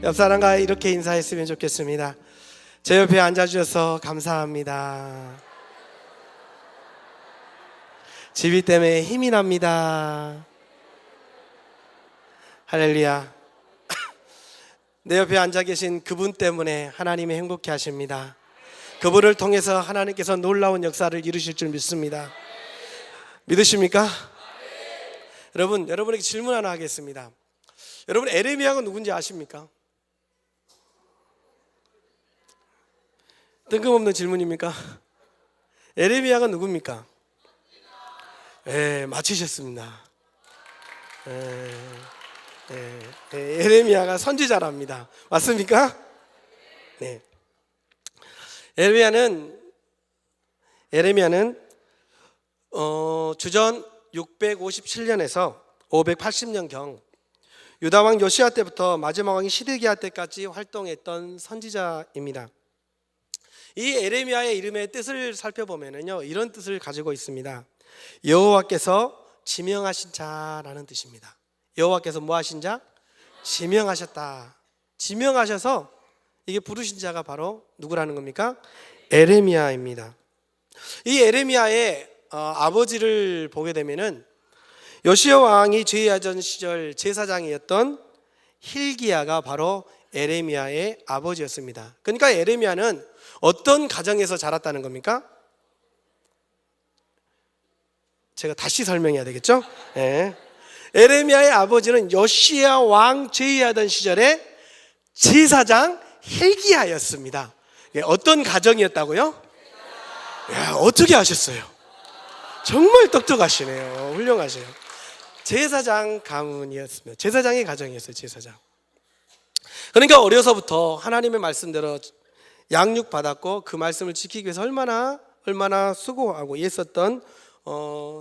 옆 사람과 이렇게 인사했으면 좋겠습니다. 제 옆에 앉아주셔서 감사합니다. 집이 때문에 힘이 납니다. 할렐루야. 내 옆에 앉아 계신 그분 때문에 하나님이 행복해 하십니다. 그분을 통해서 하나님께서 놀라운 역사를 이루실 줄 믿습니다. 믿으십니까? 여러분에게 질문 하나 하겠습니다. 여러분, 에레미야가 누군지 아십니까? 뜬금없는 질문입니까? 에레미야가 누굽니까? 맞히셨습니다. 에레미야가 선지자랍니다. 맞습니까? 네. 에레미야는 주전 657년에서 580년경 유다왕 요시야 때부터 마지막 왕인 시드기야 때까지 활동했던 선지자입니다. 이 에레미야의 이름의 뜻을 살펴보면요, 이런 뜻을 가지고 있습니다. 여호와께서 지명하신 자라는 뜻입니다. 여호와께서 뭐 하신 자? 지명하셨다. 지명하셔서 이게 부르신 자가 바로 누구라는 겁니까? 에레미야입니다. 이 에레미야의 아버지를 보게 되면은 요시야 왕이 제사장 시절 제사장이었던 hil기야가 바로 에레미야의 아버지였습니다. 그러니까 에레미야는 어떤 가정에서 자랐다는 겁니까? 제가 다시 설명해야 되겠죠? 네. 에레미야의 아버지는 요시야 왕 제위하던 시절에 제사장 hil기야였습니다. 어떤 가정이었다고요? 야, 어떻게 아셨어요? 정말 똑똑하시네요. 훌륭하세요. 제사장 가문이었습니다. 제사장의 가정이었어요. 제사장. 그러니까 어려서부터 하나님의 말씀대로 양육받았고 그 말씀을 지키기 위해서 얼마나 수고하고 애썼던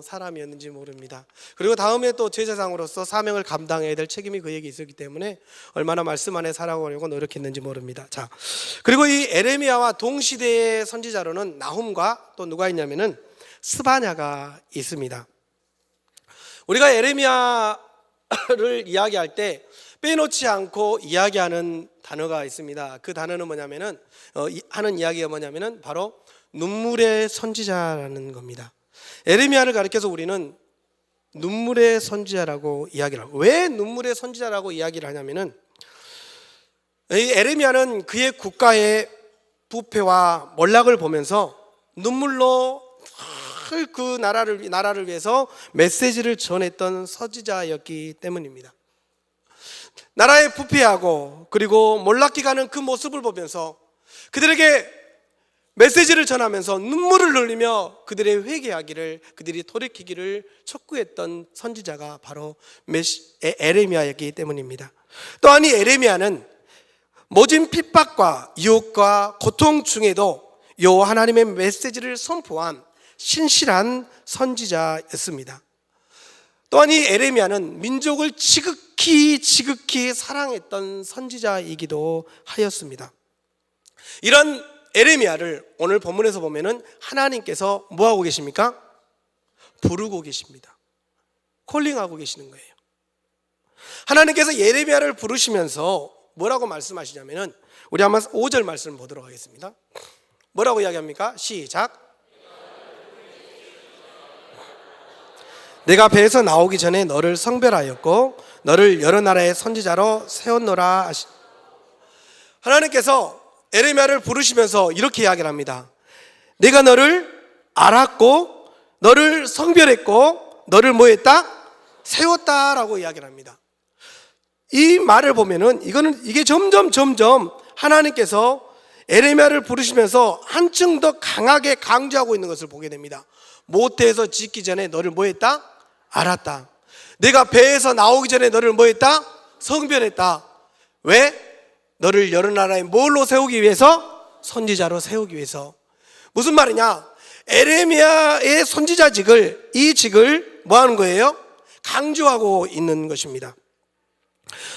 사람이었는지 모릅니다. 그리고 다음에 또 제사장으로서 사명을 감당해야 될 책임이 그에게 있었기 때문에 얼마나 말씀 안에 살아가려고 노력했는지 모릅니다. 자, 그리고 이 에레미야와 동시대의 선지자로는 나훔과 또 누가 있냐면은 스바냐가 있습니다. 우리가 에레미야를 이야기할 때 빼놓지 않고 이야기하는 단어가 있습니다. 그 단어는 뭐냐면은 하는 이야기가 뭐냐면은 바로 눈물의 선지자라는 겁니다. 에레미야를 가리켜서 우리는 눈물의 선지자라고 이야기를 하고, 왜 눈물의 선지자라고 이야기를 하냐면은 이 에레미야는 그의 국가의 부패와 몰락을 보면서 눈물로 그 나라를 위해서 메시지를 전했던 선지자였기 때문입니다. 나라의 부패하고 그리고 몰락해 가는 그 모습을 보면서 그들에게 메시지를 전하면서 눈물을 흘리며 그들의 회개하기를, 그들이 돌이키기를 촉구했던 선지자가 바로 에레미야였기 때문입니다. 또한 이 에레미야는 모진 핍박과 유혹과 고통 중에도 여호와 하나님의 메시지를 선포한 신실한 선지자였습니다. 또한 이 에레미야는 민족을 지극히 사랑했던 선지자이기도 하였습니다. 이런 에레미야를 오늘 본문에서 보면은 하나님께서 뭐 하고 계십니까? 부르고 계십니다. 콜링하고 계시는 거예요. 하나님께서 에레미야를 부르시면서 뭐라고 말씀하시냐면은 우리 한번 5절 말씀을 보도록 하겠습니다. 뭐라고 이야기합니까? 시작. 내가 배에서 나오기 전에 너를 성별하였고 너를 여러 나라의 선지자로 세웠노라. 하나님께서 에레미야를 부르시면서 이렇게 이야기를 합니다. 내가 너를 알았고 너를 성별했고 너를 뭐 했다? 세웠다라고 이야기를 합니다. 이 말을 보면은 이게 점점 하나님께서 에레미야를 부르시면서 한층 더 강하게 강조하고 있는 것을 보게 됩니다. 모태에서 짓기 전에 너를 뭐 했다? 알았다. 내가 배에서 나오기 전에 너를 뭐 했다? 성별했다. 왜? 너를 여러 나라에 뭘로 세우기 위해서? 선지자로 세우기 위해서. 무슨 말이냐? 에레미야의 선지자직을, 이 직을 뭐 하는 거예요? 강조하고 있는 것입니다.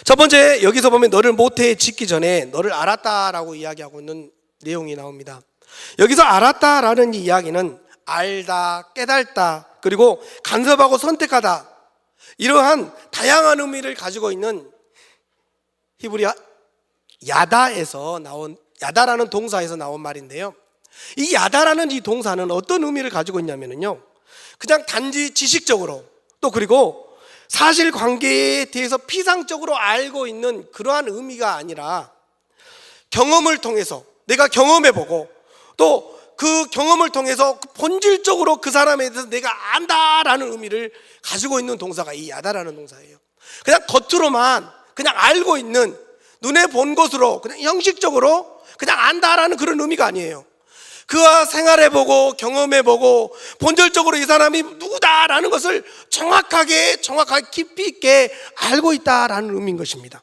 첫 번째, 여기서 보면 너를 모태에 짓기 전에 너를 알았다라고 이야기하고 있는 내용이 나옵니다. 여기서 알았다라는 이 이야기는 알다, 깨달다, 그리고 간섭하고 선택하다, 이러한 다양한 의미를 가지고 있는 히브리 야다에서 나온, 야다라는 동사에서 나온 말인데요, 이 야다라는 이 동사는 어떤 의미를 가지고 있냐면요, 그냥 단지 지식적으로 또 그리고 사실관계에 대해서 피상적으로 알고 있는 그러한 의미가 아니라 경험을 통해서 내가 경험해보고 또 그 경험을 통해서 본질적으로 그 사람에 대해서 내가 안다라는 의미를 가지고 있는 동사가 이 야다라는 동사예요. 그냥 겉으로만 그냥 알고 있는, 눈에 본 것으로 그냥 형식적으로 그냥 안다라는 그런 의미가 아니에요. 그와 생활해보고 경험해보고 본질적으로 이 사람이 누구다라는 것을 정확하게 깊이 있게 알고 있다라는 의미인 것입니다.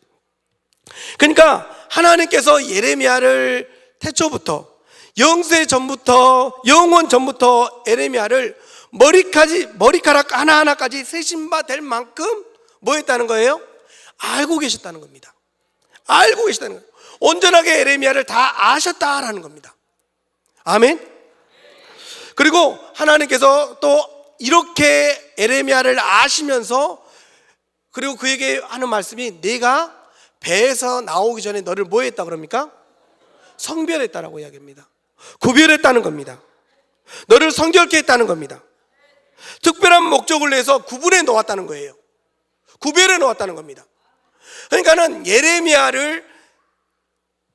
그러니까 하나님께서 예레미야를 태초부터, 영세 전부터, 영원 전부터 에레미야를 머리카락 하나하나까지 세신 바 될 만큼 뭐 했다는 거예요? 알고 계셨다는 겁니다. 알고 계시다는 거예요. 온전하게 에레미야를 다 아셨다라는 겁니다. 아멘. 그리고 하나님께서 또 이렇게 에레미야를 아시면서 그리고 그에게 하는 말씀이, 내가 배에서 나오기 전에 너를 뭐 했다 그럽니까? 성별했다라고 이야기합니다. 구별했다는 겁니다. 너를 성결케 했다는 겁니다. 특별한 목적을 내서 구분해 놓았다는 거예요. 구별해 놓았다는 겁니다. 그러니까는 예레미야를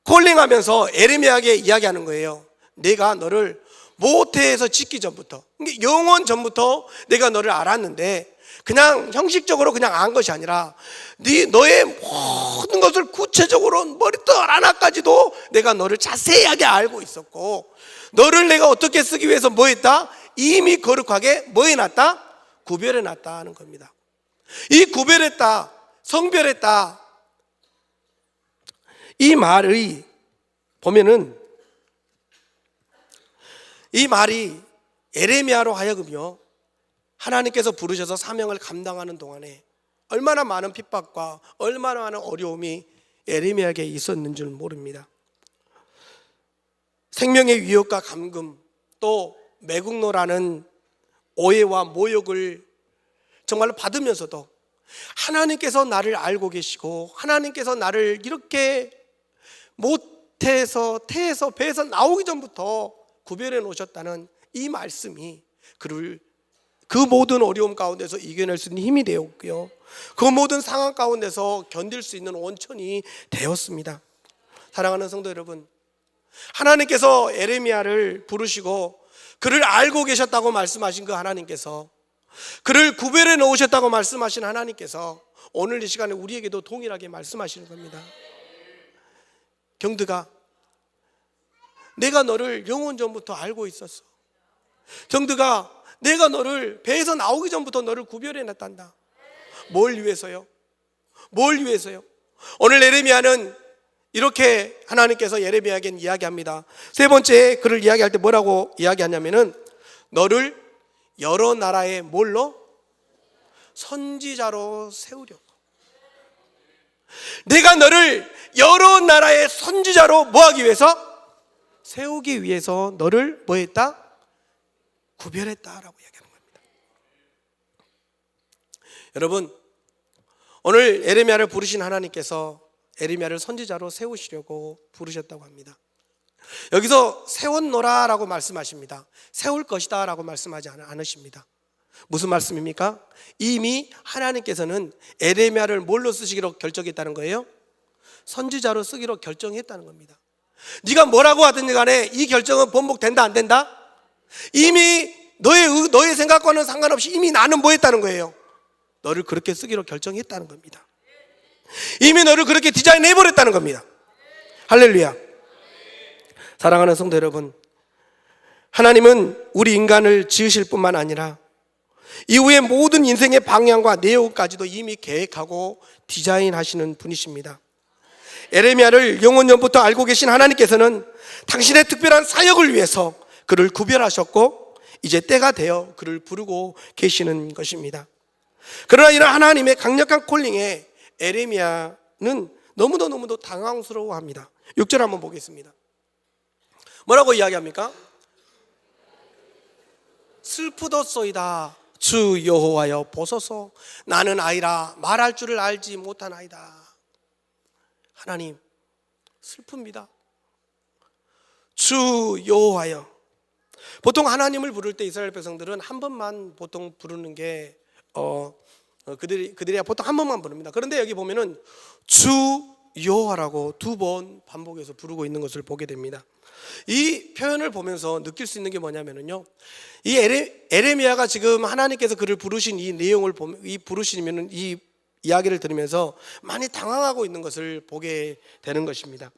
콜링하면서 에레미야에게 이야기하는 거예요. 내가 너를 모태에서 짓기 전부터, 영원 전부터 내가 너를 알았는데 그냥 형식적으로 그냥 안 것이 아니라 너의 모든 것을 구체적으로 머리털 하나까지도 내가 너를 자세하게 알고 있었고, 너를 내가 어떻게 쓰기 위해서 뭐 했다? 이미 거룩하게 뭐 해놨다? 구별해놨다 하는 겁니다. 이 구별했다, 성별했다, 이 말의 보면은 이 말이 에레미야로 하여금요, 하나님께서 부르셔서 사명을 감당하는 동안에 얼마나 많은 핍박과 얼마나 많은 어려움이 에레미야에게 있었는 줄 모릅니다. 생명의 위협과 감금, 또 매국노라는 오해와 모욕을 정말로 받으면서도 하나님께서 나를 알고 계시고 하나님께서 나를 이렇게 모태에서 태에서 배에서 나오기 전부터 구별해 놓으셨다는 이 말씀이 그를 그 모든 어려움 가운데서 이겨낼 수 있는 힘이 되었고요, 그 모든 상황 가운데서 견딜 수 있는 원천이 되었습니다. 사랑하는 성도 여러분, 하나님께서 에레미야를 부르시고 그를 알고 계셨다고 말씀하신 그 하나님께서, 그를 구별해 놓으셨다고 말씀하신 하나님께서 오늘 이 시간에 우리에게도 동일하게 말씀하시는 겁니다. 경드가, 내가 너를 영원 전부터 알고 있었어. 경드가, 내가 너를 배에서 나오기 전부터 너를 구별해 놨단다. 뭘 위해서요? 뭘 위해서요? 오늘 예레미야는 이렇게 하나님께서 예레미야에게 이야기합니다. 세 번째 그를 이야기할 때 뭐라고 이야기하냐면은, 너를 여러 나라의 뭘로? 선지자로 세우려고. 내가 너를 여러 나라의 선지자로 뭐하기 위해서? 세우기 위해서 너를 뭐 했다? 구별했다라고 이야기하는 겁니다. 여러분, 오늘 에레미야를 부르신 하나님께서 에레미야를 선지자로 세우시려고 부르셨다고 합니다. 여기서 세웠노라라고 말씀하십니다. 세울 것이다 라고 말씀하지 않으십니다. 무슨 말씀입니까? 이미 하나님께서는 에레미야를 뭘로 쓰시기로 결정했다는 거예요? 선지자로 쓰기로 결정했다는 겁니다. 네가 뭐라고 하든지 간에 이 결정은 번복된다 안 된다? 이미 너의 생각과는 상관없이 이미 나는 뭐 했다는 거예요? 너를 그렇게 쓰기로 결정했다는 겁니다. 이미 너를 그렇게 디자인해버렸다는 겁니다. 할렐루야. 사랑하는 성도 여러분, 하나님은 우리 인간을 지으실 뿐만 아니라 이후의 모든 인생의 방향과 내용까지도 이미 계획하고 디자인하시는 분이십니다. 에레미야를 영원 전부터 알고 계신 하나님께서는 당신의 특별한 사역을 위해서 그를 구별하셨고 이제 때가 되어 그를 부르고 계시는 것입니다. 그러나 이런 하나님의 강력한 콜링에 에레미야는 너무도 당황스러워합니다. 6절 한번 보겠습니다. 뭐라고 이야기합니까? 슬프도소이다. 주 여호와여 보소서. 나는 아이라 말할 줄을 알지 못한 아이다. 하나님, 슬픕니다. 주 여호와여. 보통 하나님을 부를 때 이스라엘 백성들은 한 번만 보통 부르는 게 그들이 보통 한 번만 부릅니다. 그런데 여기 보면은 주 여호와라고 두 번 반복해서 부르고 있는 것을 보게 됩니다. 이 표현을 보면서 느낄 수 있는 게 뭐냐면요, 이 에레미야가 지금 하나님께서 그를 부르신 이 내용을 부르시면은 이 이야기를 들으면서 많이 당황하고 있는 것을 보게 되는 것입니다.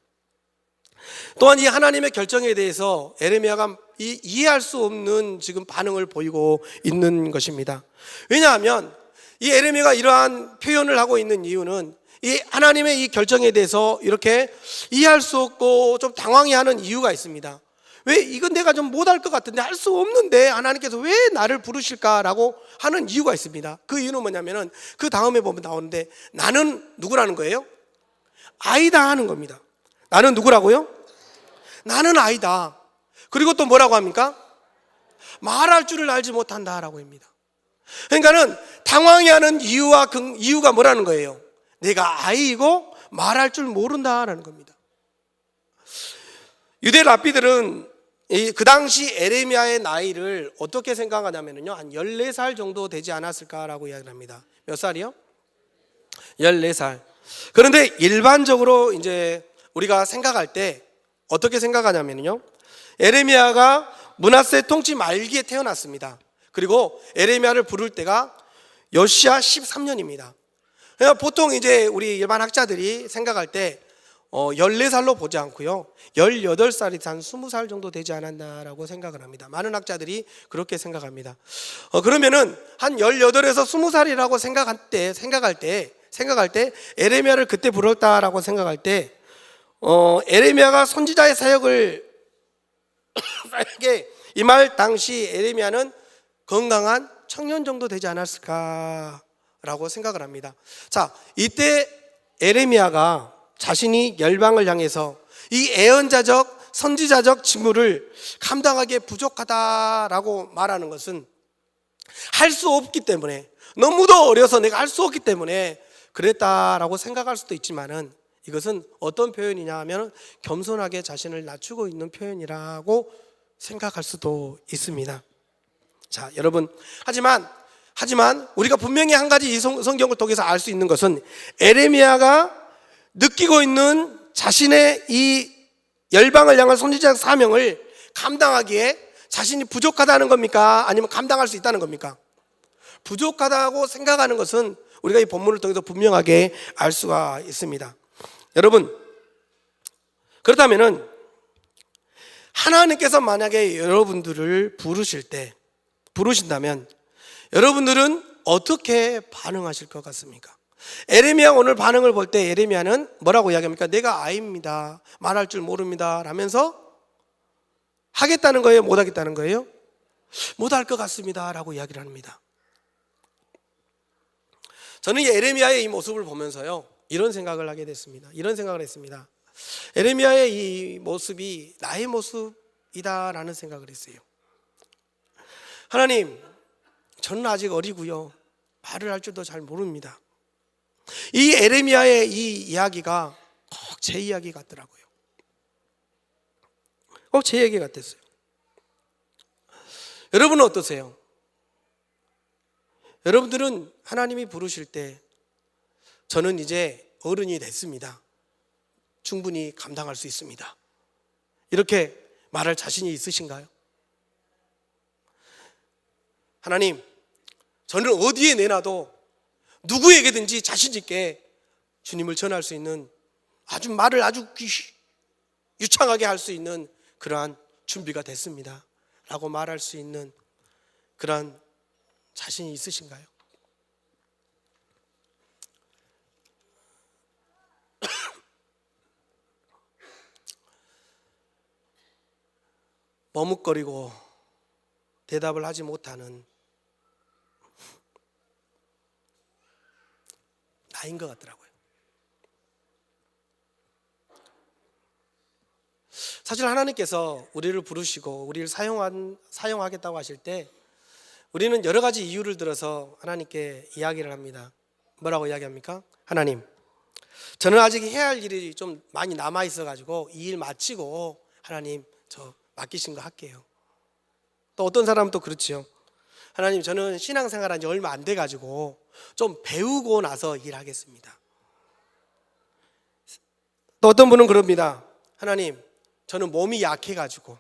또한 이 하나님의 결정에 대해서 에레미야가 이해할 수 없는 지금 반응을 보이고 있는 것입니다. 왜냐하면 이 에레미야가 이러한 표현을 하고 있는 이유는 이 하나님의 이 결정에 대해서 이렇게 이해할 수 없고 좀 당황해하는 이유가 있습니다. 왜 이건 내가 좀 못할 것 같은데, 할 수 없는데 하나님께서 왜 나를 부르실까라고 하는 이유가 있습니다. 그 이유는 뭐냐면은 그 다음에 보면 나오는데, 나는 누구라는 거예요? 아이다 하는 겁니다. 나는 누구라고요? 나는 아이다. 그리고 또 뭐라고 합니까? 말할 줄을 알지 못한다라고 합니다. 그러니까는 당황해하는 이유가 뭐라는 거예요? 내가 아이이고 말할 줄 모른다라는 겁니다. 유대 랍비들은 그 당시 에레미야의 나이를 어떻게 생각하냐면요, 한 14살 정도 되지 않았을까라고 이야기를 합니다. 몇 살이요? 14살. 그런데 일반적으로 이제 우리가 생각할 때 어떻게 생각하냐면요, 에레미야가 므낫세 통치 말기에 태어났습니다. 그리고 에레미야를 부를 때가 여시야 13년입니다. 보통 이제 우리 일반 학자들이 생각할 때 14살로 보지 않고요, 18살이 한 20살 정도 되지 않았나라고 생각을 합니다. 많은 학자들이 그렇게 생각합니다. 그러면은 한 18에서 20살이라고 생각할 때 에레미야를 그때 불렀다라고 생각할 때 에레미야가 선지자의 사역을 임할 당시 에레미야는 건강한 청년 정도 되지 않았을까라고 생각을 합니다. 자, 이때 에레미야가 자신이 열방을 향해서 이 예언자적 선지자적 직무를 감당하기에 부족하다라고 말하는 것은 할 수 없기 때문에, 너무도 어려서 내가 할 수 없기 때문에 그랬다라고 생각할 수도 있지만은, 이것은 어떤 표현이냐 하면 겸손하게 자신을 낮추고 있는 표현이라고 생각할 수도 있습니다. 자, 여러분, 하지만 우리가 분명히 한 가지 이 성경을 통해서 알 수 있는 것은, 에레미야가 느끼고 있는 자신의 이 열방을 향한 선지자적 사명을 감당하기에 자신이 부족하다는 겁니까? 아니면 감당할 수 있다는 겁니까? 부족하다고 생각하는 것은 우리가 이 본문을 통해서 분명하게 알 수가 있습니다. 여러분, 그렇다면은 하나님께서 만약에 여러분들을 부르신다면 여러분들은 어떻게 반응하실 것 같습니까? 에레미야 오늘 반응을 볼 때 에레미야는 뭐라고 이야기합니까? 내가 아이입니다, 말할 줄 모릅니다 라면서 하겠다는 거예요? 못 하겠다는 거예요? 못할 것 같습니다 라고 이야기를 합니다. 저는 이 에레미야의 이 모습을 보면서요, 이런 생각을 하게 됐습니다. 이런 생각을 했습니다. 에레미야의 이 모습이 나의 모습이다라는 생각을 했어요. 하나님, 저는 아직 어리고요, 말을 할 줄도 잘 모릅니다. 이 에레미야의 이 이야기가 꼭 제 이야기 같더라고요. 꼭 제 얘기 같았어요. 여러분은 어떠세요? 여러분들은 하나님이 부르실 때 저는 이제 어른이 됐습니다, 충분히 감당할 수 있습니다, 이렇게 말할 자신이 있으신가요? 하나님, 저는 어디에 내놔도 누구에게든지 자신 있게 주님을 전할 수 있는, 말을 아주 유창하게 할 수 있는 그러한 준비가 됐습니다 라고 말할 수 있는 그러한 자신이 있으신가요? 머뭇거리고 대답을 하지 못하는 나인 것 같더라고요. 사실 하나님께서 우리를 부르시고 우리를 사용하겠다고 하실 때 우리는 여러 가지 이유를 들어서 하나님께 이야기를 합니다. 뭐라고 이야기합니까? 하나님, 저는 아직 해야 할 일이 좀 많이 남아 있어가지고 이 일 마치고 하나님 저 맡기신 거 할게요. 또 어떤 사람은 또 그렇지요. 하나님 저는 신앙생활 한 지 얼마 안 돼가지고 좀 배우고 나서 일하겠습니다. 또 어떤 분은 그럽니다. 하나님 저는 몸이 약해가지고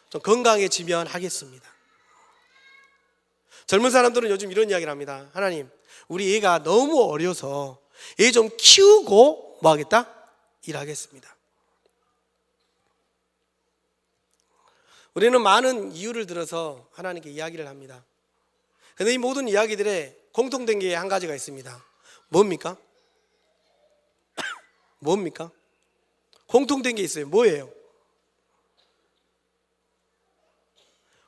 좀 건강해지면 하겠습니다. 젊은 사람들은 요즘 이런 이야기를 합니다. 하나님 우리 애가 너무 어려서 애 좀 키우고 뭐 하겠다? 일하겠습니다. 우리는 많은 이유를 들어서 하나님께 이야기를 합니다. 그런데 이 모든 이야기들에 공통된 게 한 가지가 있습니다. 뭡니까? 뭡니까? 공통된 게 있어요. 뭐예요?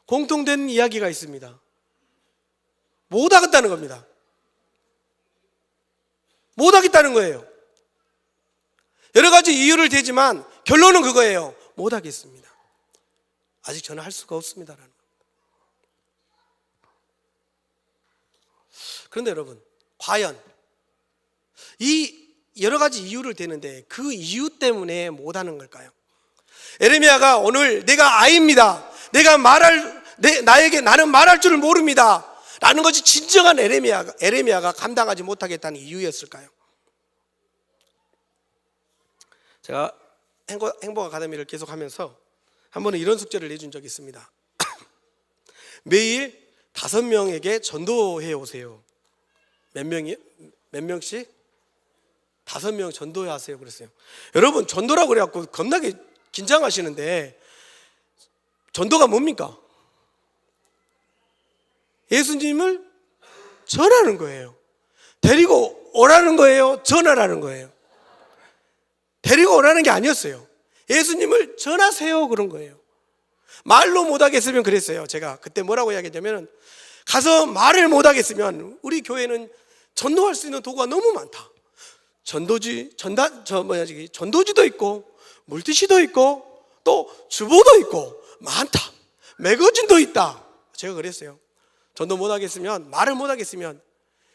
공통된 이야기가 있습니다. 못 하겠다는 겁니다. 못 하겠다는 거예요. 여러 가지 이유를 대지만 결론은 그거예요. 못 하겠습니다. 아직 저는 할 수가 없습니다라는 겁니다. 그런데 여러분, 과연 이 여러 가지 이유를 대는데 그 이유 때문에 못 하는 걸까요? 에레미야가 오늘 내가 아이입니다. 나는 말할 줄을 모릅니다. 라는 것이 진정한 에레미야가 감당하지 못하겠다는 이유였을까요? 제가 행복 아카데미를 계속 하면서 한 번은 이런 숙제를 내준 적이 있습니다. 매일 5명에게 전도해 오세요. 몇 명씩? 5명 전도해 하세요 그랬어요. 여러분 전도라고 그래갖고 겁나게 긴장하시는데 전도가 뭡니까? 예수님을 전하는 거예요. 데리고 오라는 거예요? 전하라는 거예요? 데리고 오라는 게 아니었어요. 예수님을 전하세요 그런 거예요. 말로 못하겠으면 그랬어요. 제가 그때 뭐라고 이야기했냐면 가서 말을 못하겠으면 우리 교회는 전도할 수 있는 도구가 너무 많다. 전도지도 있고 물티슈도 있고 또 주보도 있고 많다. 매거진도 있다. 제가 그랬어요. 전도 못하겠으면 말을 못하겠으면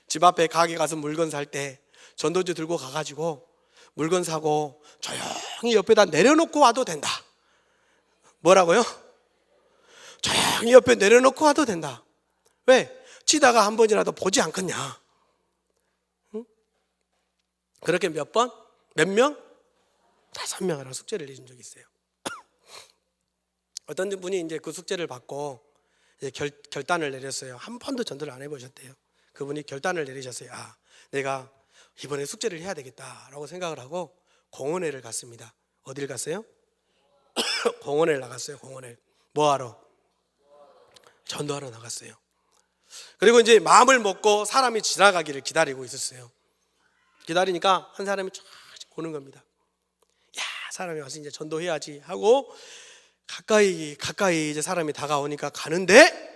집 앞에 가게 가서 물건 살 때 전도지 들고 가가지고 물건 사고 조용히 옆에다 내려놓고 와도 된다. 뭐라고요? 조용히 옆에 내려놓고 와도 된다. 왜? 치다가 한 번이라도 보지 않겠냐. 응? 그렇게 몇 번? 몇 명? 5명이라고 숙제를 내준 적이 있어요. 어떤 분이 이제 그 숙제를 받고 이제 결단을 내렸어요. 한 번도 전도를 안 해보셨대요. 그분이 결단을 내리셨어요. 내가 이번에 숙제를 해야 되겠다라고 생각을 하고 공원회를 갔습니다. 어딜 갔어요? 공원회를 나갔어요. 공원회. 뭐하러? 전도하러 나갔어요. 그리고 이제 마음을 먹고 사람이 지나가기를 기다리고 있었어요. 기다리니까 한 사람이 쫙 오는 겁니다. 야, 사람이 와서 이제 전도해야지 하고 가까이 이제 사람이 다가오니까 가는데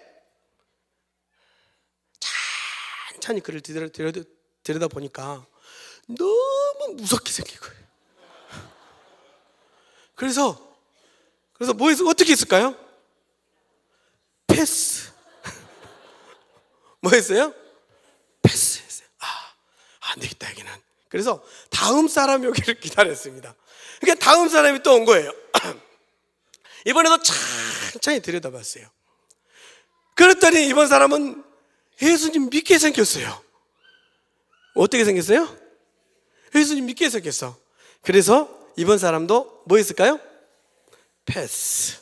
찬찬히 그를 들여다 보니까 너무 무섭게 생긴 거예요. 그래서 어떻게 했을까요? 패스. 뭐 했어요? 패스했어요. 안 되겠다 여기는. 그래서 다음 사람이 오기를 기다렸습니다. 그러니까 다음 사람이 또 온 거예요. 이번에도 천천히 들여다봤어요. 그랬더니 이번 사람은 예수님 믿게 생겼어요. 어떻게 생겼어요? 예수님 믿게 생겼어. 그래서 이번 사람도 뭐 했을까요? 패스.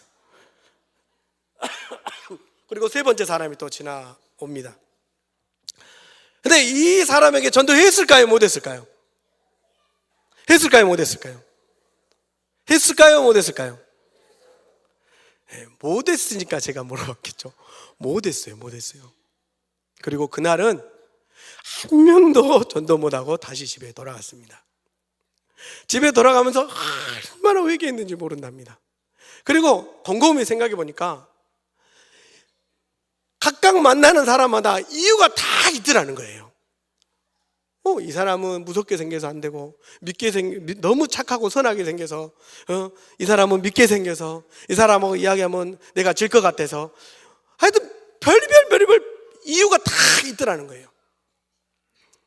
그리고 세 번째 사람이 또 지나옵니다. 근데 이 사람에게 전도했을까요? 못했을까요? 했을까요? 못했을까요? 했을까요? 못했을까요? 못했으니까 제가 물어봤겠죠. 못했어요. 그리고 그날은 한 명도 전도 못하고 다시 집에 돌아갔습니다. 집에 돌아가면서 얼마나 회개했는지 모른답니다. 그리고 곰곰이 생각해 보니까 각각 만나는 사람마다 이유가 다 있더라는 거예요. 이 사람은 무섭게 생겨서 안 되고, 너무 착하고 선하게 생겨서, 이 사람은 믿게 생겨서, 이 사람하고 이야기하면 내가 질 것 같아서, 하여튼 별의별 이유가 다 있더라는 거예요.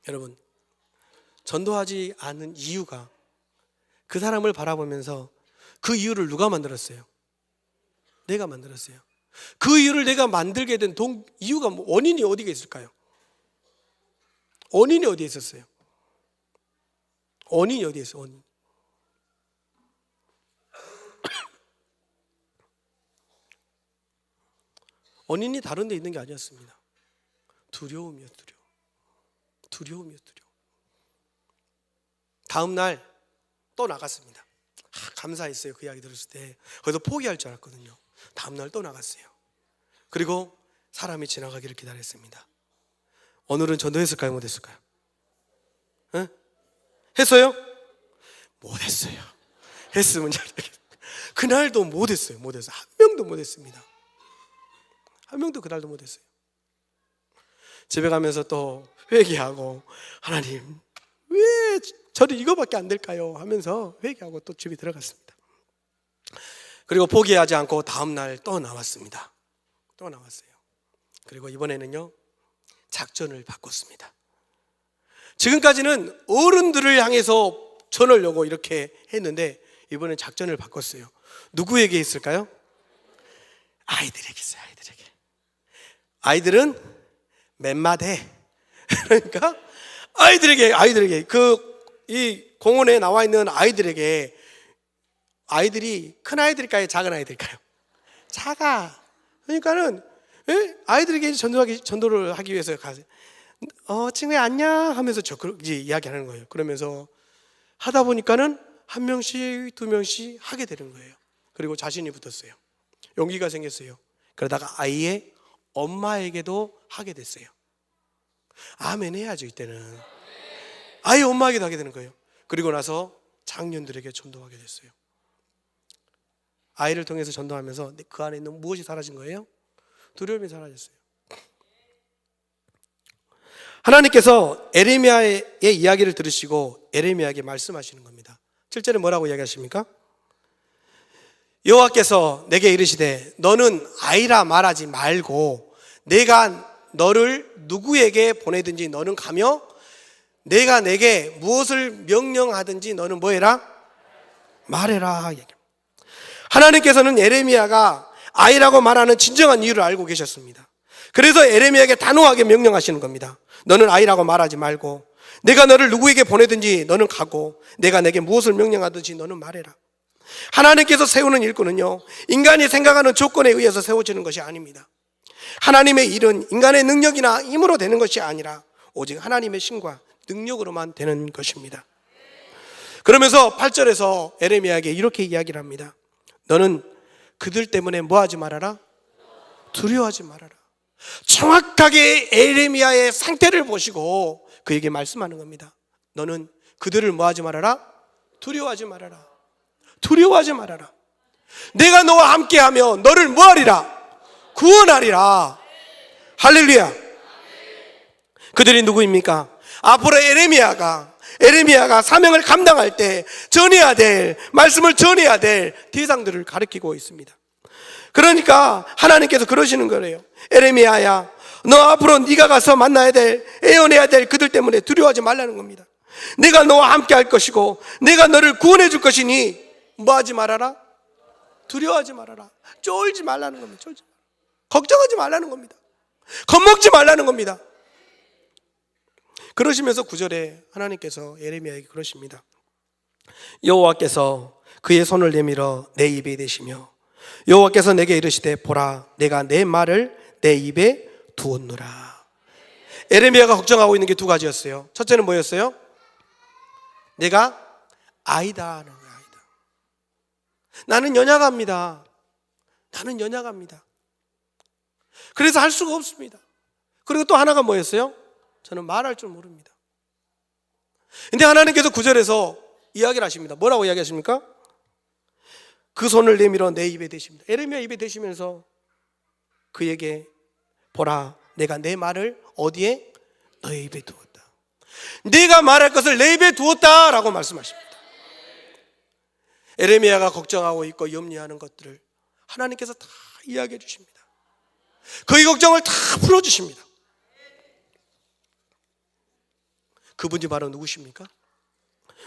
여러분, 전도하지 않은 이유가, 그 사람을 바라보면서 그 이유를 누가 만들었어요? 내가 만들었어요. 그 이유를 내가 만들게 된 이유가 원인이 어디가 있을까요? 원인이 어디에 있었어요? 원인이 어디에 있어요? 원인. 원인이 다른 데 있는 게 아니었습니다. 두려움이었어요. 두려움이었어요. 다음 날 또 나갔습니다. 감사했어요. 그 이야기 들었을 때. 거기서 포기할 줄 알았거든요. 다음 날 또 나갔어요. 그리고 사람이 지나가기를 기다렸습니다. 오늘은 전도했을까요? 못했을까요? 네? 했어요? 못했어요. 했으면 잘했겠어요. 그날도 못했어요. 못했어요. 한 명도 못했습니다. 한 명도 그날도 못했어요. 집에 가면서 또 회개하고, 하나님 왜 저는 이거밖에 안 될까요? 하면서 회개하고 또 집에 들어갔습니다. 그리고 포기하지 않고 다음 날 또 나왔습니다. 또 나왔어요. 그리고 이번에는요, 작전을 바꿨습니다. 지금까지는 어른들을 향해서 전하려고 이렇게 했는데 이번엔 작전을 바꿨어요. 누구에게 했을까요? 아이들에게 했어요. 아이들은 맨마대. 그러니까 아이들에게 이 공원에 나와 있는 아이들에게, 아이들이 큰 아이들일까요? 작은 아이들일까요? 작아. 그러니까는 아이들에게 전도를 하기 위해서 가세요. 친구야 안녕 하면서 이제 이야기하는 거예요. 그러면서 하다 보니까는 한 명씩 두 명씩 하게 되는 거예요. 그리고 자신이 붙었어요. 용기가 생겼어요. 그러다가 아이의 엄마에게도 하게 됐어요. 아멘 해야죠. 이때는 아이 엄마에게도 하게 되는 거예요. 그리고 나서 장년들에게 전도하게 됐어요. 아이를 통해서 전도하면서 그 안에 있는 무엇이 사라진 거예요? 두려움이 사라졌어요. 하나님께서 에레미야의 이야기를 들으시고 에레미야에게 말씀하시는 겁니다. 7절에 뭐라고 이야기하십니까? 여호와께서 내게 이르시되 너는 아이라 말하지 말고 내가 너를 누구에게 보내든지 너는 가며 내가 내게 무엇을 명령하든지 너는 뭐해라? 말해라. 하나님께서는 에레미야가 아이라고 말하는 진정한 이유를 알고 계셨습니다. 그래서 에레미야에게 단호하게 명령하시는 겁니다. 너는 아이라고 말하지 말고 내가 너를 누구에게 보내든지 너는 가고 내가 내게 무엇을 명령하든지 너는 말해라. 하나님께서 세우는 일꾼은요, 인간이 생각하는 조건에 의해서 세워지는 것이 아닙니다. 하나님의 일은 인간의 능력이나 힘으로 되는 것이 아니라 오직 하나님의 신과 능력으로만 되는 것입니다. 그러면서 8절에서 에레미야에게 이렇게 이야기를 합니다. 너는 그들 때문에 뭐하지 말아라? 두려워하지 말아라. 정확하게 에레미야의 상태를 보시고 그에게 말씀하는 겁니다. 너는 그들을 뭐하지 말아라? 두려워하지 말아라. 두려워하지 말아라. 내가 너와 함께하며 너를 뭐하리라? 구원하리라. 할렐루야. 그들이 누구입니까? 앞으로 에레미야가 사명을 감당할 때 전해야 될, 말씀을 전해야 될 대상들을 가리키고 있습니다. 그러니까 하나님께서 그러시는 거예요. 에레미야야, 너 앞으로 네가 가서 만나야 될, 애원해야 될 그들 때문에 두려워하지 말라는 겁니다. 내가 너와 함께 할 것이고 내가 너를 구원해 줄 것이니 뭐하지 말아라? 두려워하지 말아라. 쫄지 말라는 겁니다. 걱정하지 말라는 겁니다. 겁먹지 말라는 겁니다. 그러시면서 9절에 하나님께서 에레미야에게 그러십니다. 여호와께서 그의 손을 내밀어 내 입에 대시며 여호와께서 내게 이르시되 보라 내가 내 말을 내 입에 두었노라. 에레미야가 걱정하고 있는 게 두 가지였어요. 첫째는 뭐였어요? 내가 아이다 하는 거야. 아이다. 나는 연약합니다. 그래서 할 수가 없습니다. 그리고 또 하나가 뭐였어요? 저는 말할 줄 모릅니다. 근데 하나님께서 9절에서 이야기를 하십니다. 뭐라고 이야기하십니까? 그 손을 내밀어 내 입에 대십니다. 에레미야 입에 대시면서 그에게 보라 내가 내 말을 어디에? 너의 입에 두었다. 네가 말할 것을 내 입에 두었다라고 말씀하십니다. 에레미야가 걱정하고 있고 염려하는 것들을 하나님께서 다 이야기해 주십니다. 그의 걱정을 다 풀어주십니다. 그분이 바로 누구십니까?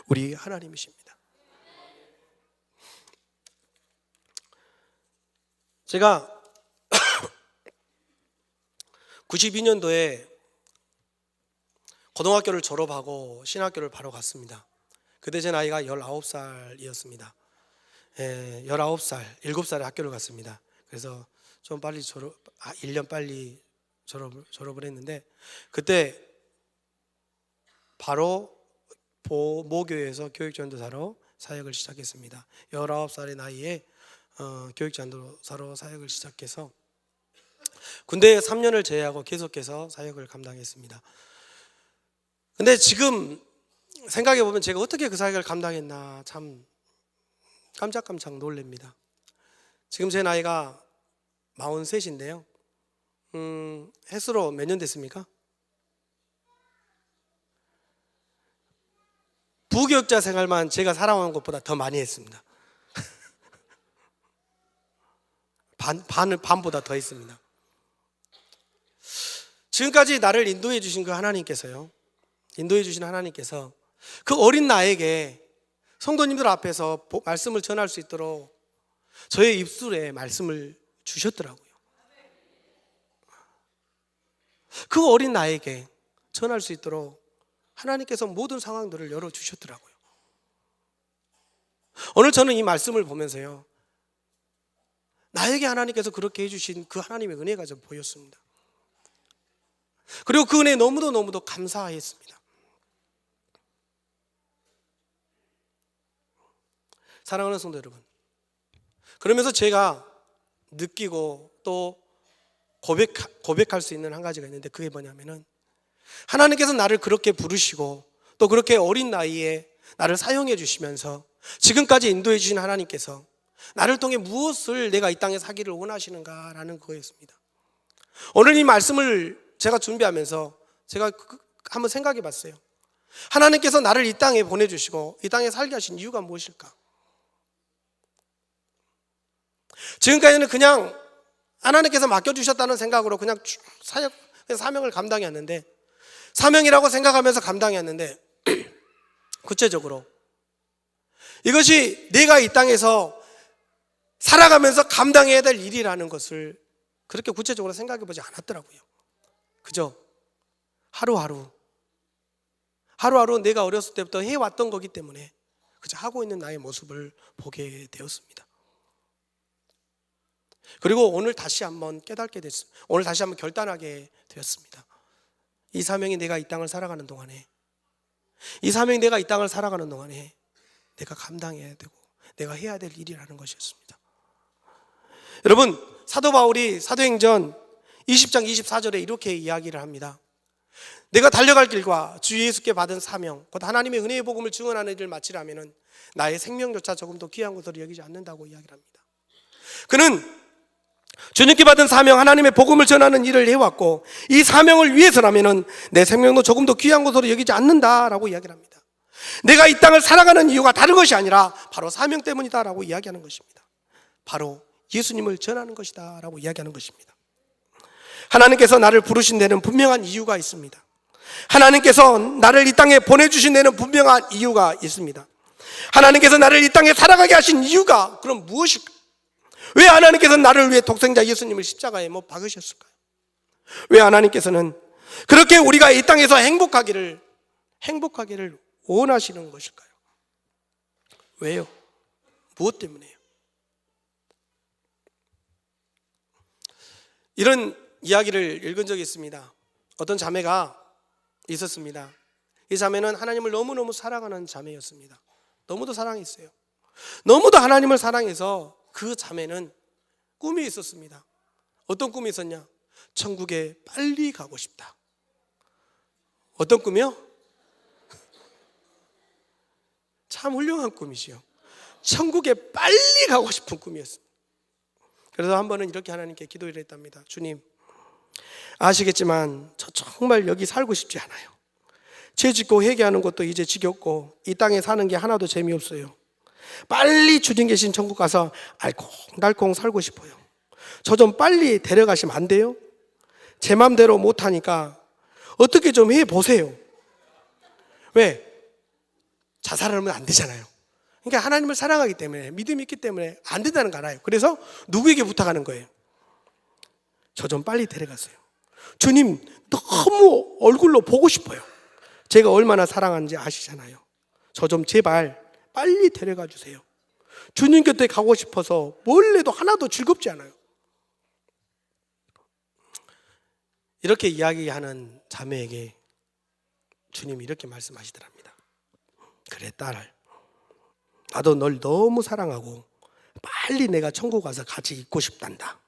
우리 하나님이십니다. 제가 92년도에 고등학교를 졸업하고 신학교를 바로 갔습니다. 그때 제 나이가 19살이었습니다. 19살, 7살에 학교를 갔습니다. 그래서 좀 빨리 1년 빨리 졸업을 했는데, 그때 바로 모교에서 교육전도사로 사역을 시작했습니다. 19살의 나이에 교육전도사로 사역을 시작해서 군대에 3년을 제외하고 계속해서 사역을 감당했습니다. 근데 지금 생각해 보면 제가 어떻게 그 사역을 감당했나 참 깜짝깜짝 놀랍니다. 지금 제 나이가 43인데요. 햇수로 몇 년 됐습니까? 부교육자 생활만 제가 살아온 것보다 더 많이 했습니다. 반보다 더 했습니다. 지금까지 나를 인도해 주신 그 하나님께서요, 인도해 주신 하나님께서 그 어린 나에게 성도님들 앞에서 말씀을 전할 수 있도록 저의 입술에 말씀을 주셨더라고요. 그 어린 나에게 전할 수 있도록 하나님께서 모든 상황들을 열어주셨더라고요. 오늘 저는 이 말씀을 보면서요, 나에게 하나님께서 그렇게 해주신 그 하나님의 은혜가 좀 보였습니다. 그리고 그 은혜에 너무도 감사했습니다. 사랑하는 성도 여러분, 그러면서 제가 느끼고 또 고백할 수 있는 한 가지가 있는데, 그게 뭐냐면은 하나님께서 나를 그렇게 부르시고 또 그렇게 어린 나이에 나를 사용해 주시면서 지금까지 인도해 주신 하나님께서 나를 통해 무엇을 내가 이 땅에 사기를 원하시는가라는 거였습니다. 오늘 이 말씀을 제가 준비하면서 제가 한번 생각해 봤어요. 하나님께서 나를 이 땅에 보내주시고 이 땅에 살게 하신 이유가 무엇일까? 지금까지는 그냥 하나님께서 맡겨주셨다는 생각으로 그냥 사명을 감당했는데, 사명이라고 생각하면서 감당했는데, 구체적으로 이것이 내가 이 땅에서 살아가면서 감당해야 될 일이라는 것을 그렇게 구체적으로 생각해 보지 않았더라고요. 그죠? 하루하루 내가 어렸을 때부터 해왔던 거기 때문에 그저 하고 있는 나의 모습을 보게 되었습니다. 그리고 오늘 다시 한번 깨닫게 됐습니다. 오늘 다시 한번 결단하게 되었습니다. 이 사명이 내가 이 땅을 살아가는 동안에, 이 사명이 내가 이 땅을 살아가는 동안에 내가 감당해야 되고 내가 해야 될 일이라는 것이었습니다. 여러분, 사도 바울이 사도행전 20장 24절에 이렇게 이야기를 합니다. 내가 달려갈 길과 주 예수께 받은 사명, 곧 하나님의 은혜의 복음을 증언하는 일을 마치려면 나의 생명조차 조금도 귀한 것으로 여기지 않는다고 이야기를 합니다. 그는 주님께 받은 사명, 하나님의 복음을 전하는 일을 해왔고 이 사명을 위해서라면 내 생명도 조금도 귀한 것으로 여기지 않는다라고 이야기를 합니다. 내가 이 땅을 살아가는 이유가 다른 것이 아니라 바로 사명 때문이다라고 이야기하는 것입니다. 바로 예수님을 전하는 것이다 라고 이야기하는 것입니다. 하나님께서 나를 부르신 데는 분명한 이유가 있습니다. 하나님께서 나를 이 땅에 보내주신 데는 분명한 이유가 있습니다. 하나님께서 나를 이 땅에 살아가게 하신 이유가 그럼 무엇일까? 왜 하나님께서 나를 위해 독생자 예수님을 십자가에 못 박으셨을까요? 왜 하나님께서는 그렇게 우리가 이 땅에서 행복하기를 원하시는 것일까요? 왜요? 무엇 때문에요? 이런 이야기를 읽은 적이 있습니다. 어떤 자매가 있었습니다. 이 자매는 하나님을 너무너무 사랑하는 자매였습니다. 너무도 사랑했어요. 너무도 하나님을 사랑해서 그 자매는 꿈이 있었습니다. 어떤 꿈이 있었냐? 천국에 빨리 가고 싶다. 어떤 꿈이요? 참 훌륭한 꿈이지요. 천국에 빨리 가고 싶은 꿈이었습니다. 그래서 한 번은 이렇게 하나님께 기도를 했답니다. 주님, 아시겠지만 저 정말 여기 살고 싶지 않아요. 죄 짓고 회개하는 것도 이제 지겹고 이 땅에 사는 게 하나도 재미없어요. 빨리 주님 계신 천국 가서 알콩달콩 살고 싶어요. 저 좀 빨리 데려가시면 안 돼요? 제 맘대로 못하니까 어떻게 좀 해보세요. 왜? 자살하면 안 되잖아요. 그러니까 하나님을 사랑하기 때문에, 믿음이 있기 때문에 안 된다는 거 알아요. 그래서 누구에게 부탁하는 거예요? 저 좀 빨리 데려가세요. 주님, 너무 얼굴로 보고 싶어요. 제가 얼마나 사랑하는지 아시잖아요. 저 좀 제발 빨리 데려가 주세요. 주님 곁에 가고 싶어서 뭘 해도 하나도 즐겁지 않아요. 이렇게 이야기하는 자매에게 주님이 이렇게 말씀하시더랍니다. 그래, 딸, 나도 널 너무 사랑하고 빨리 내가 천국 가서 같이 있고 싶단다.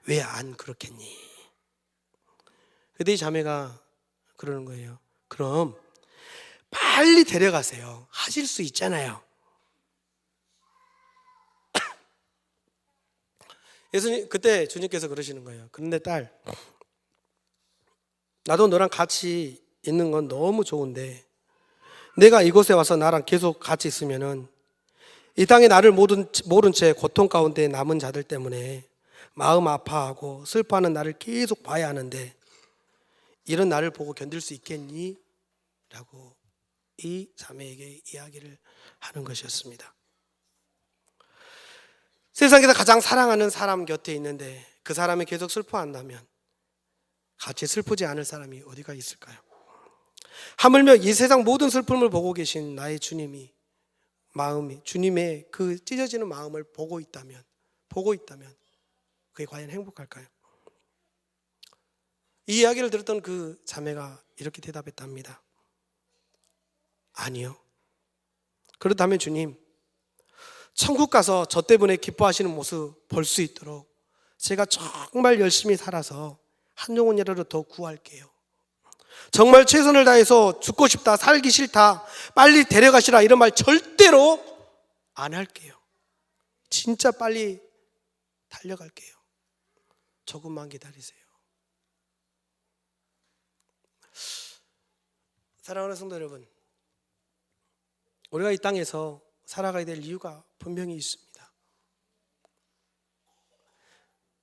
왜 안 그렇겠니? 그때 이 자매가 그러는 거예요. 그럼 빨리 데려가세요. 하실 수 있잖아요. 예수님, 그때 주님께서 그러시는 거예요. 그런데 딸, 나도 너랑 같이 있는 건 너무 좋은데 내가 이곳에 와서 나랑 계속 같이 있으면은 이 땅에 나를 모른 채 고통 가운데 남은 자들 때문에 마음 아파하고 슬퍼하는 나를 계속 봐야 하는데 이런 나를 보고 견딜 수 있겠니? 라고 이 자매에게 이야기를 하는 것이었습니다. 세상에서 가장 사랑하는 사람 곁에 있는데 그 사람이 계속 슬퍼한다면 같이 슬프지 않을 사람이 어디가 있을까요? 하물며 이 세상 모든 슬픔을 보고 계신 나의 주님이 주님의 그 찢어지는 마음을 보고 있다면 그게 과연 행복할까요? 이 이야기를 들었던 그 자매가 이렇게 대답했답니다. 아니요. 그렇다면 주님, 천국 가서 저 때문에 기뻐하시는 모습 볼 수 있도록 제가 정말 열심히 살아서 한 영혼이라도 더 구할게요. 정말 최선을 다해서 죽고 싶다, 살기 싫다, 빨리 데려가시라 이런 말 절대로 안 할게요. 진짜 빨리 달려갈게요. 조금만 기다리세요. 사랑하는 성도 여러분, 우리가 이 땅에서 살아가야 될 이유가 분명히 있습니다.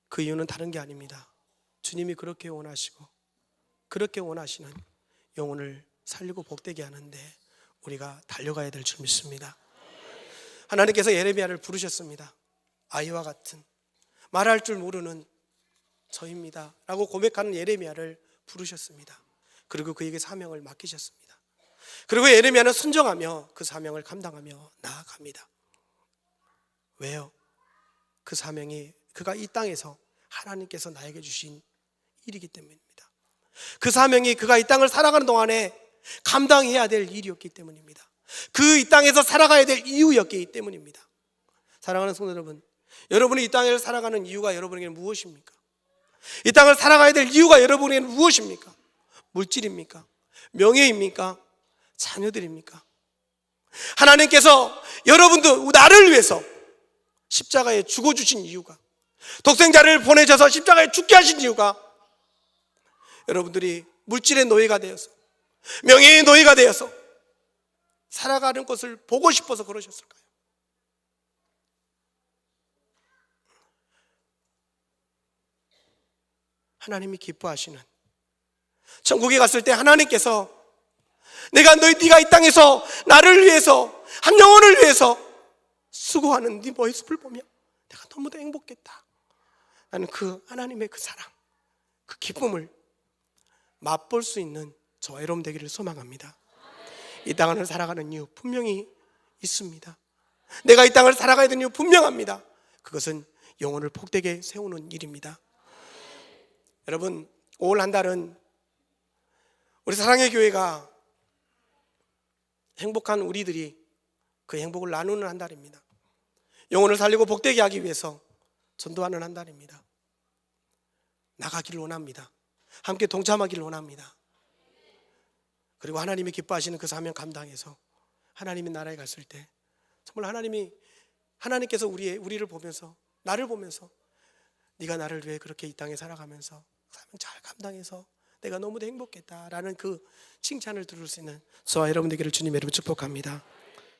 그 이유는 다른 게 아닙니다. 주님이 그렇게 원하시고 그렇게 원하시는 영혼을 살리고 복되게 하는데 우리가 달려가야 될 줄 믿습니다. 하나님께서 예레미야를 부르셨습니다. 아이와 같은 말할 줄 모르는 저입니다 라고 고백하는 예레미야를 부르셨습니다. 그리고 그에게 사명을 맡기셨습니다. 그리고 예레미야는 순종하며 그 사명을 감당하며 나아갑니다. 왜요? 그 사명이 그가 이 땅에서 하나님께서 나에게 주신 일이기 때문입니다. 그 사명이 그가 이 땅을 살아가는 동안에 감당해야 될 일이었기 때문입니다. 그 이 땅에서 살아가야 될 이유였기 때문입니다. 사랑하는 성도 여러분, 여러분이 이 땅을 살아가는 이유가 여러분에게는 무엇입니까? 이 땅을 살아가야 될 이유가 여러분에게는 무엇입니까? 물질입니까? 명예입니까? 자녀들입니까? 하나님께서 여러분도 나를 위해서 십자가에 죽어주신 이유가, 독생자를 보내셔서 십자가에 죽게 하신 이유가 여러분들이 물질의 노예가 되어서, 명예의 노예가 되어서 살아가는 것을 보고 싶어서 그러셨을까요? 하나님이 기뻐하시는, 천국에 갔을 때 하나님께서 네가 이 땅에서 나를 위해서, 한 영혼을 위해서 수고하는 네 모습을 보며 내가 너무도 행복했다. 나는 그 하나님의 그 사랑, 그 기쁨을 맛볼 수 있는 저와 여러분 되기를 소망합니다. 이 땅을 살아가는 이유 분명히 있습니다. 내가 이 땅을 살아가야 되는 이유 분명합니다. 그것은 영혼을 복되게 세우는 일입니다. 여러분, 올 한 달은 우리 사랑의 교회가 행복한 우리들이 그 행복을 나누는 한 달입니다. 영혼을 살리고 복되게 하기 위해서 전도하는 한 달입니다. 나가기를 원합니다. 함께 동참하기를 원합니다. 그리고 하나님이 기뻐하시는 그 사명 감당해서 하나님의 나라에 갔을 때 정말 하나님께서 우리를 보면서, 나를 보면서 네가 나를 위해 그렇게 이 땅에 살아가면서 사명 잘 감당해서 내가 너무도 행복했다라는 그 칭찬을 들을 수 있는 저와 여러분 되기를 주님 이름으로 축복합니다.